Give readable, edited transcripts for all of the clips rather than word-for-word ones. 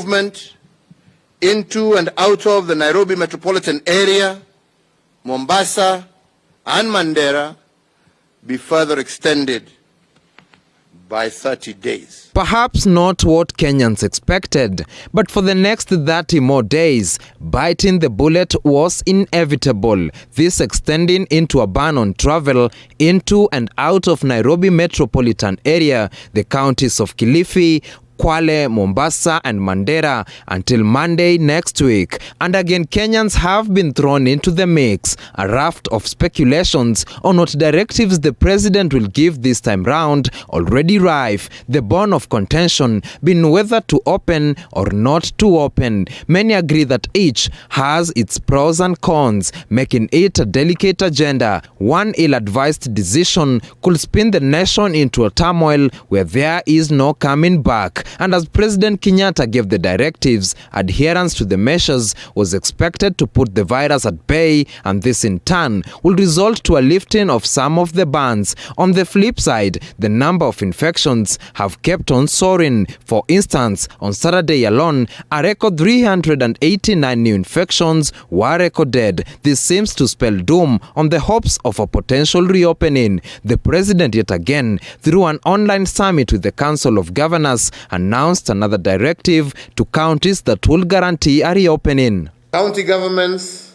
movement into and out of the Nairobi metropolitan area, Mombasa and Mandera be further extended by 30 days. Perhaps not what Kenyans expected, but for the next 30 more days, biting the bullet was inevitable. This extending into a ban on travel into and out of Nairobi metropolitan area, the counties of Kilifi, Kwale, Mombasa and Mandera until Monday next week. And again, Kenyans have been thrown into the mix, a raft of speculations on what directives the president will give this time round already rife, the bone of contention being whether to open or not to open. Many agree that each has its pros and cons, making it a delicate agenda. One ill-advised decision could spin the nation into a turmoil where there is no coming back. And as President Kenyatta gave the directives, adherence to the measures was expected to put the virus at bay, and this in turn will result to a lifting of some of the bans. On the flip side, the number of infections have kept on soaring. For instance, on Saturday alone, a record 389 new infections were recorded. This seems to spell doom on the hopes of a potential reopening. The president yet again, through an online summit with the Council of Governors, announced another directive to counties that will guarantee a reopening. County governments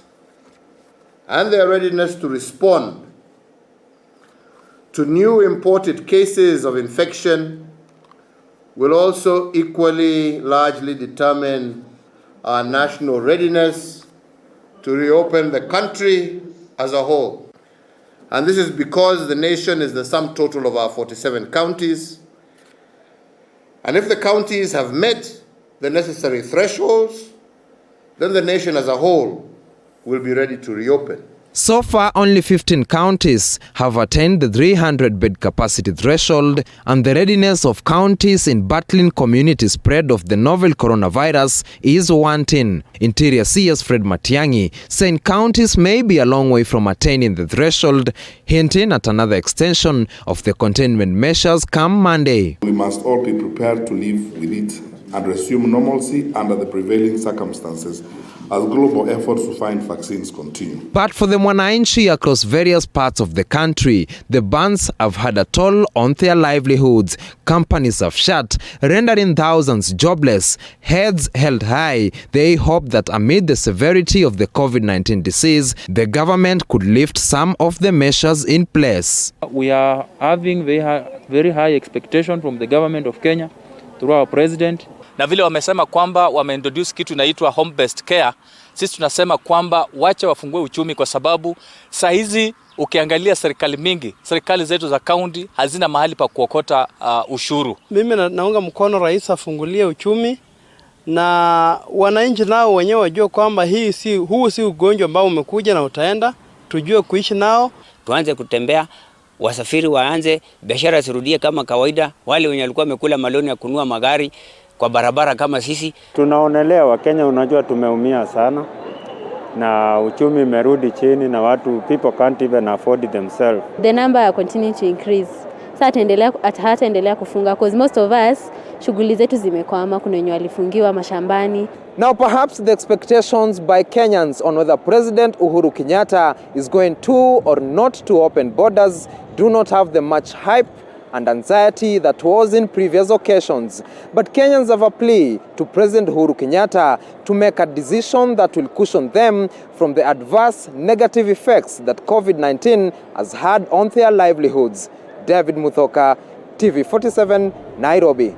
and their readiness to respond to new imported cases of infection will also equally largely determine our national readiness to reopen the country as a whole. And this is because the nation is the sum total of our 47 counties. And if the counties have met the necessary thresholds, then the nation as a whole will be ready to reopen. So far, only 15 counties have attained the 300-bed capacity threshold, and the readiness of counties in battling community spread of the novel coronavirus is wanting. Interior CS Fred Matiang'i saying counties may be a long way from attaining the threshold, hinting at another extension of the containment measures come Monday. We must all be prepared to live with it and resume normalcy under the prevailing circumstances as global efforts to find vaccines continue. But for the Mwananchi across various parts of the country, the bans have had a toll on their livelihoods. Companies have shut, rendering thousands jobless. Heads held high, they hope that amid the severity of the COVID-19 disease, the government could lift some of the measures in place. We are having very high expectation from the government of Kenya through our president. Na vile wamesema kwamba wameintroduce kitu inaitwa home based care, sisi tunasema kwamba wacha wafungue uchumi, kwa sababu saa hizi ukiangalia serikali mingi, serikali zetu za county hazina mahali pa kuokota ushuru. Mimi naunga mkono rais afungulie uchumi, na wananchi nao wenyewe wajue kwamba huu si ugonjwa ambao umekuja na utaenda, tujue kuishi nao. Tuanze kutembea, wasafiri waanze, biashara zirudie kama kawaida. Wale wenye walikuwa wamekula maloni ya kununua magari kwa barabara kama sisi, tunaonelea Wakenya, unajua tumeumia sana na uchumi merudi chini na people can't even afford themselves. The number continue to increase. Hataendelea kufunga because most of us shughuli zetu zimekwama, kuna wenye walifungiwa mashambani. Now perhaps the expectations by Kenyans on whether President Uhuru Kenyatta is going to or not to open borders do not have the much hype and anxiety that was in previous occasions. But Kenyans have a plea to President Uhuru Kenyatta to make a decision that will cushion them from the adverse negative effects that COVID-19 has had on their livelihoods. David Muthoka, TV 47, Nairobi.